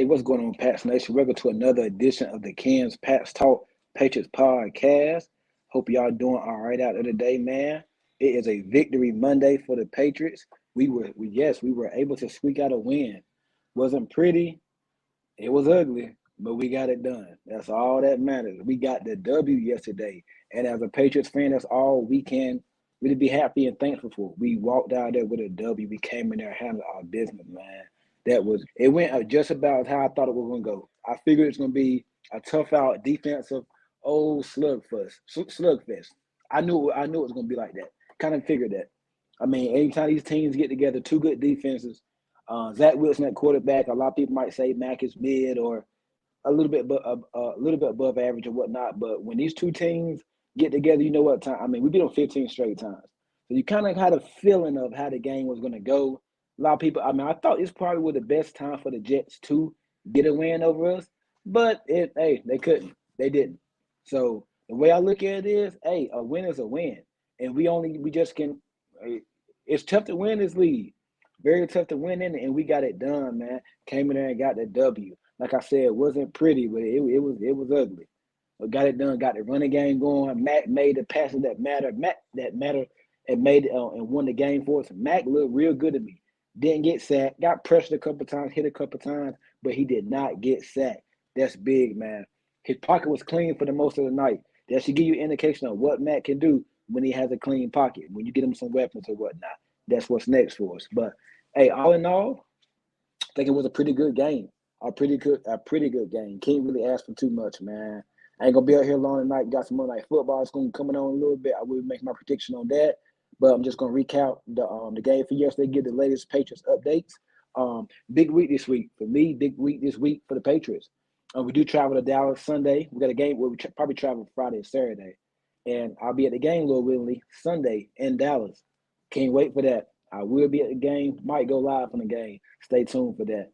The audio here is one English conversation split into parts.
Hey, what's going on, Pats Nation? Welcome to another edition of the Ken's Pats Talk Patriots podcast. Hope y'all doing all right out there today, man. It is a victory Monday for the Patriots. We were able to squeak out a win. Wasn't pretty, it was ugly, but we got it done. That's all that matters. We got the W yesterday, and as a Patriots fan, that's all we can really be happy and thankful for. We walked out there with a W. We came in there and handled our business, man. It went just about how I thought it was going to go. I figured it's going to be a tough out defensive old slugfest. I knew it was going to be like that. Kind of figured that. I mean, anytime these teams get together, two good defenses, Zach Wilson at quarterback. A lot of people might say Mac is mid or a little bit above average or whatnot. But when these two teams get together, you know what time? I mean, we beat them 15 straight times. So you kind of had a feeling of how the game was going to go. A lot of people, I mean, I thought this probably was the best time for the Jets to get a win over us, but they couldn't. They didn't. So the way I look at it is, hey, a win is a win. And we just can, it's tough to win this league. Very tough to win in it, and we got it done, man. Came in there and got the W. Like I said, it wasn't pretty, but it was ugly. But got it done, got the running game going. Mac made the passes that mattered. And made and won the game for us. Mac looked real good to me. Didn't get sacked. Got pressured a couple times, hit a couple times, but he did not get sacked. That's big, man. His pocket was clean for the most of the night. That should give you an indication of what Mac can do when he has a clean pocket, when you get him some weapons or whatnot. That's what's next for us. But, hey, all in all, I think it was a pretty good game. A pretty good game. Can't really ask for too much, man. I ain't going to be out here long tonight. Got some Monday Night Football. It's going to be coming on a little bit. I will make my prediction on that. But I'm just going to recount the game for yesterday, give the latest Patriots updates. Big week this week. For me, big week this week for the Patriots. We do travel to Dallas Sunday. We got a game where we probably travel Friday and Saturday. And I'll be at the game, Lord willingly, Sunday in Dallas. Can't wait for that. I will be at the game. Might go live on the game. Stay tuned for that.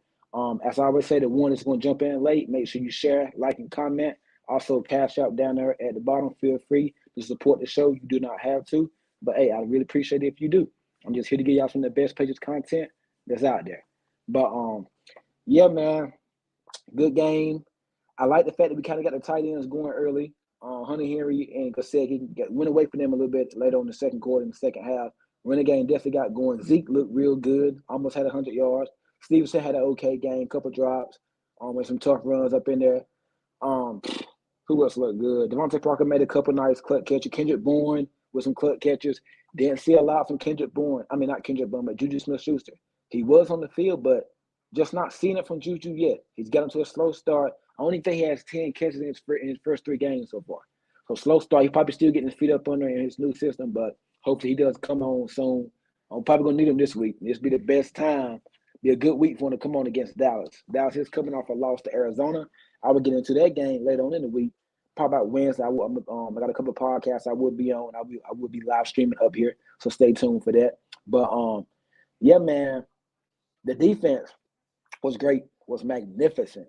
As I always say, the one that's going to jump in late, make sure you share, like, and comment. Also, cash out down there at the bottom. Feel free to support the show. You do not have to. But, hey, I really appreciate it if you do. I'm just here to give y'all some of the best Patriots content that's out there. But, yeah, man, good game. I like the fact that we kind of got the tight ends going early. Hunter Henry and Gasecki went away from them a little bit later on in the second quarter, in the second half. Running game definitely got going. Zeke looked real good, almost had 100 yards. Stevenson had an okay game, couple drops, with some tough runs up in there. Who else looked good? Devontae Parker made a couple nice clutch catches. Kendrick Bourne with some clutch catches. Didn't see a lot from Kendrick Bourne. I mean, not Kendrick Bourne, but Juju Smith-Schuster. He was on the field, but just not seeing it from Juju yet. He's got into a slow start. I only think he has 10 catches in his first 3 games so far. So slow start. He's probably still getting his feet up under in his new system, but hopefully he does come on soon. I'm probably going to need him this week. This will be the best time. Be a good week for him to come on against Dallas. Dallas is coming off a loss to Arizona. I will get into that game later on in the week. Probably about Wednesday. I got a couple of podcasts I will be on. I will be live streaming up here, so stay tuned for that. But yeah, man, the defense was great, was magnificent.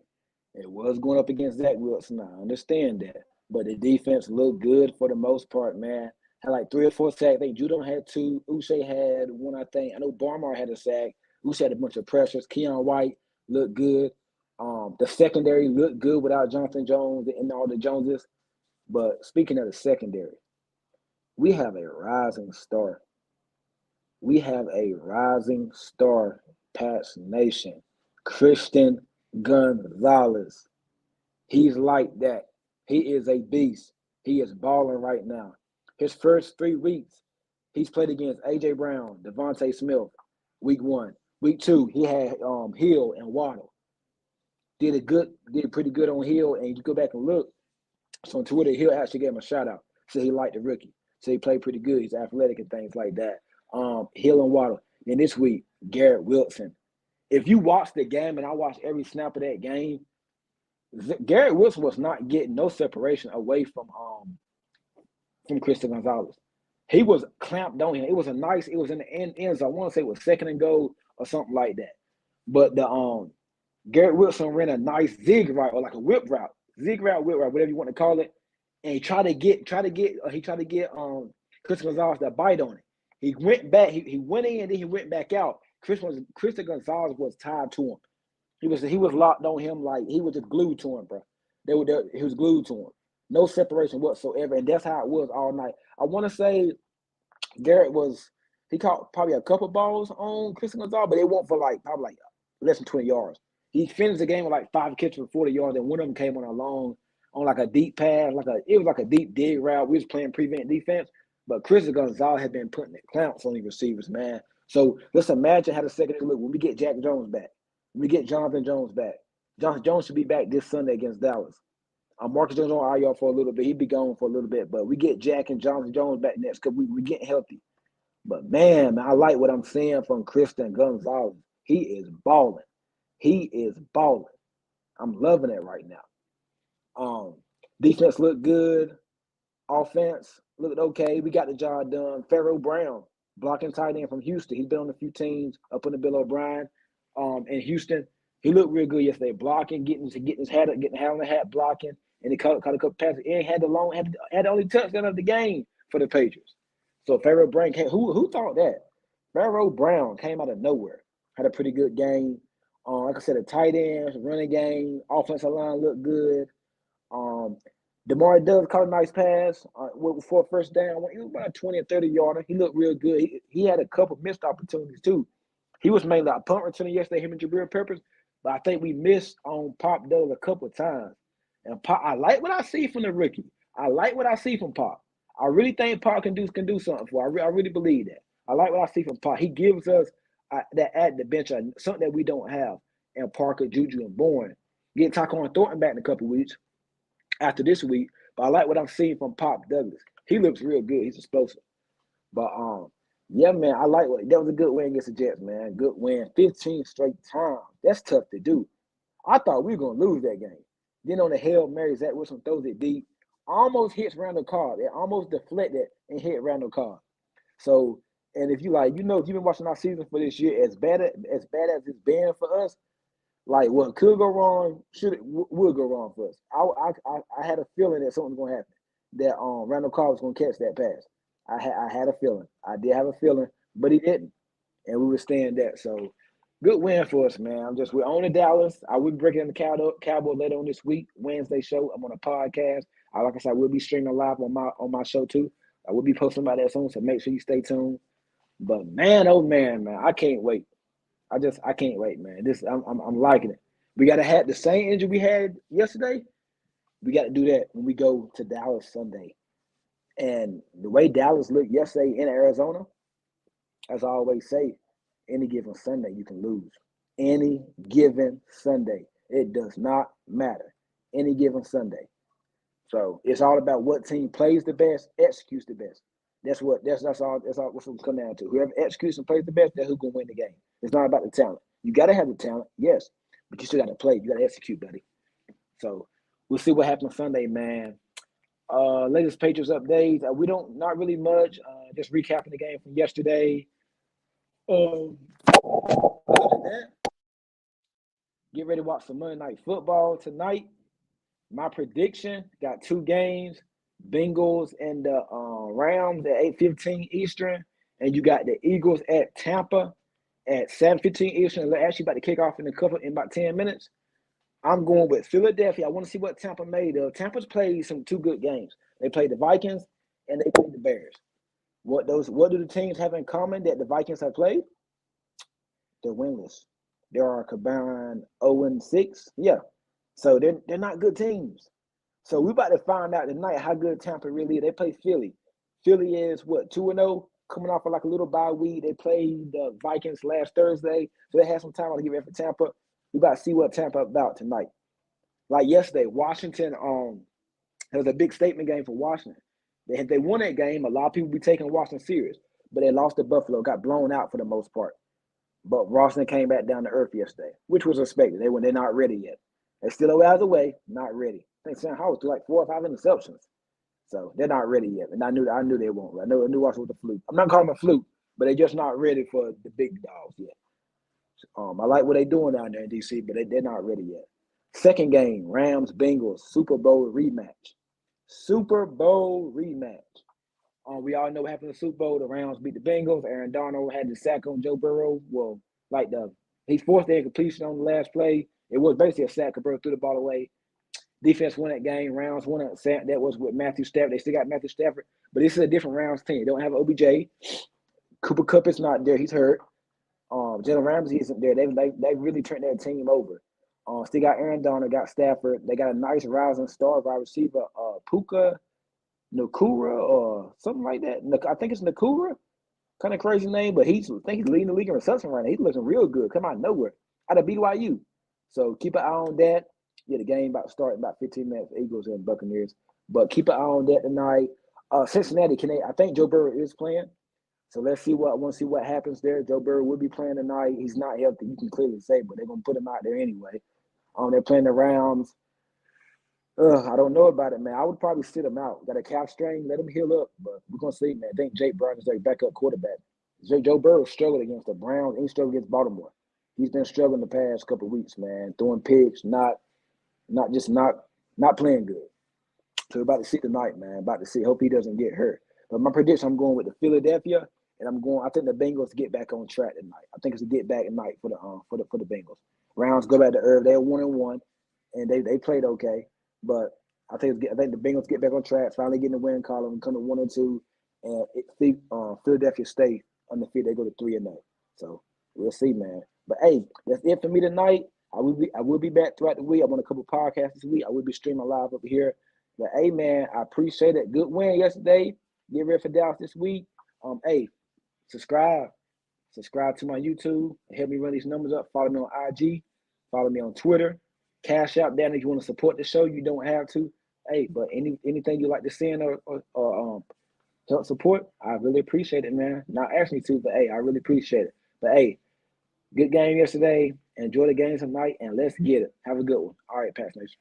It was going up against Zach Wilson. I understand that, but the defense looked good for the most part, man. Had like 3 or 4 sacks. I think Judon had 2. Uche had 1, I think. I know Barmar had a sack. Uche had a bunch of pressures. Keon White looked good. The secondary looked good without Jonathan Jones and all the Joneses. But speaking of the secondary, we have a rising star. We have a rising star, Pats Nation. Christian Gonzalez. He's like that. He is a beast. He is balling right now. His first 3 weeks, he's played against A.J. Brown, Devontae Smith, week 1. Week 2, he had Hill and Waddle. Did pretty good on Hill, and you go back and look. So on Twitter, Hill actually gave him a shout out. Said he liked the rookie. So he played pretty good. He's athletic and things like that. Hill and Waddle. And this week, Garrett Wilson. If you watch the game, and I watched every snap of that game, Garrett Wilson was not getting no separation away from Christian Gonzalez. He was clamped on him. It was in the end zone. I want to say it was 2nd and goal or something like that. But the Garrett Wilson ran a nice zig route, or like a whip route, whatever you want to call it, and he tried to get Christian Gonzalez to bite on it. He went back. He went in, then he went back out. Christian Gonzalez was tied to him. He was locked on him like he was just glued to him, bro. He was glued to him. No separation whatsoever, and that's how it was all night. I want to say Garrett he caught probably a couple balls on Christian Gonzalez, but it went for like probably like less than 20 yards. He finished the game with like 5 catches for 40 yards, and one of them came on like a deep pass, it was like a deep dig route. We was playing prevent defense, but Christian Gonzalez had been putting the clamps on the receivers, man. So let's imagine how the secondary look when we get Jack Jones back. When we get Jonathan Jones back. Jonathan Jones should be back this Sunday against Dallas. Marcus Jones on IR for a little bit. He'd be gone for a little bit, but we get Jack and Jonathan Jones back next because we getting healthy. But man, I like what I'm seeing from Christian Gonzalez. He is balling. He is balling. I'm loving it right now. Defense looked good. Offense looked okay. We got the job done. Pharaoh Brown, blocking tight end from Houston. He's been on a few teams up under Bill O'Brien. In Houston, he looked real good yesterday. Blocking, getting his hat up, getting hat on the hat, blocking, and he caught a couple passes. And had the only touchdown of the game for the Patriots. So Pharaoh Brown who thought that? Pharaoh Brown came out of nowhere. Had a pretty good game. Like I said, the tight ends, running game, offensive line looked good. DeMar Does caught a nice pass for a first down. It was about 20 or 30 yarder. He looked real good. He had a couple missed opportunities too. He was mainly a punt returner yesterday, him and Jabril Peppers, but I think we missed on Pop Does a couple of times. And Pop, I like what I see from the rookie. I like what I see from Pop. I really think Pop can do something for. I really believe that. I like what I see from Pop. He gives us that at the bench something that we don't have. And Parker, Juju, and Bourne get Taquan Thornton back in a couple of weeks after this week. But I like what I'm seeing from Pop Douglas. He looks real good. He's explosive. But yeah, man, I like that was a good win against the Jets, man. Good win. 15 straight times. That's tough to do. I thought we were gonna lose that game. Then on the Hail Mary, Zach Wilson throws it deep. Almost hits Randall Cobb. It almost deflected and hit Randall Cobb. So, and if if you've been watching our season for this year, as bad as it's been for us, like what could go wrong, would go wrong for us. I had a feeling that something was gonna happen. That Randall Cobb was gonna catch that pass. I had a feeling. I did have a feeling, but he didn't, and we were staying there. So, good win for us, man. We're on to Dallas. I will be breaking the Cowboys later on this week, Wednesday show. I'm on a podcast. Like I said, I will be streaming live on my show too. I will be posting about that soon, so make sure you stay tuned. But man, oh man, I can't wait. I can't wait, man. I'm liking it. We gotta have the same injury we had yesterday. We got to do that when we go to Dallas Sunday. And the way Dallas looked yesterday in Arizona, as I always say, any given Sunday you can lose. Any given Sunday, it does not matter. Any given Sunday. So it's all about what team plays the best, executes the best. That's all what's gonna come down to. Whoever executes and plays the best, that's who's gonna win the game. It's not about the talent. You gotta have the talent, yes, but you still gotta play. You gotta execute, buddy. So we'll see what happens Sunday, man. Latest Patriots updates. We don't not really much. Just recapping the game from yesterday. Other than that, get ready to watch some Monday Night Football tonight. My prediction got 2 games: Bengals and the Rams at 8:15 Eastern, and you got the Eagles at Tampa at 7:15 Eastern. They're actually about to kick off in about 10 minutes. I'm going with Philadelphia. I want to see what Tampa made of. Tampa's played some 2 good games. They played the Vikings and they played the Bears. What do the teams have in common that the Vikings have played? They're winless. They are combined 0-6. Yeah. So they're not good teams. So we're about to find out tonight how good Tampa really is. They play Philly. Philly is what, 2-0, coming off of like a little bye week. They played the Vikings last Thursday, so they had some time to get ready for Tampa. We got to see what Tampa about tonight. Like yesterday, Washington. It was a big statement game for Washington. If they won that game, a lot of people be taking Washington serious, but they lost to Buffalo, got blown out for the most part. But Washington came back down to earth yesterday, which was expected. They're not ready yet. They're still a ways away, not ready. I think Sam Howard threw like 4 or 5 interceptions. So they're not ready yet. And I knew they won't. I knew Washington was a fluke. I'm not calling them a fluke, but they're just not ready for the big dogs yet. I like what they're doing down there in DC, but they're not ready yet. Second game, Rams Bengals Super Bowl rematch. Super Bowl rematch. We all know what happened in the Super Bowl. The Rams beat the Bengals. Aaron Donald had the sack on Joe Burrow. Well, he forced the incompletion on the last play. It was basically a sack. Cabrera threw the ball away. Defense won that game. Rounds won that. That was with Matthew Stafford. They still got Matthew Stafford, but this is a different Rounds team. They don't have OBJ. Cooper Kupp is not there. He's hurt. Jalen Ramsey isn't there. They really turned their team over. Still got Aaron Donald, got Stafford. They got a nice rising star wide receiver, Puka Nakura or something like that. I think it's Nakura. Kind of crazy name, but I think he's leading the league in reception right now. He's looking real good. Come out of nowhere. Out of BYU. So keep an eye on that. Yeah, the game about to start in about 15 minutes. Eagles and Buccaneers. But keep an eye on that tonight. Cincinnati, I think Joe Burrow is playing. So let's see what happens there. Joe Burrow will be playing tonight. He's not healthy. You can clearly say, but they're gonna put him out there anyway. They're playing the Rams. I don't know about it, man. I would probably sit him out. Got a calf strain, let him heal up. But we're gonna see, man. I think Jake Brown is their backup quarterback. Joe Burrow struggled against the Browns and he struggled against Baltimore. He's been struggling the past couple of weeks, man. Throwing picks, not playing good. So we're about to see tonight, man. About to see. Hope he doesn't get hurt. But my prediction, I'm going with the Philadelphia, and I think the Bengals get back on track tonight. I think it's a get back tonight for the Bengals. Rounds go back to earth. They're 1-1, and they played okay. But I think the Bengals get back on track, finally getting the win column, come to 1-2, and Philadelphia stay undefeated. They go to 3-0. So we'll see, man. But hey, that's it for me tonight. I will be back throughout the week. I'm on a couple podcasts this week. I will be streaming live over here. But hey, man, I appreciate it. Good win yesterday. Get ready for Dallas this week. Hey, subscribe to my YouTube. Help me run these numbers up. Follow me on IG. Follow me on Twitter. Cash out down if you want to support the show. You don't have to. Hey, but anything you like to send or help support, I really appreciate it, man. Not asking you to, but hey, I really appreciate it. But hey, good game yesterday. Enjoy the game tonight, and let's get it. Have a good one. All right, Pats Nation.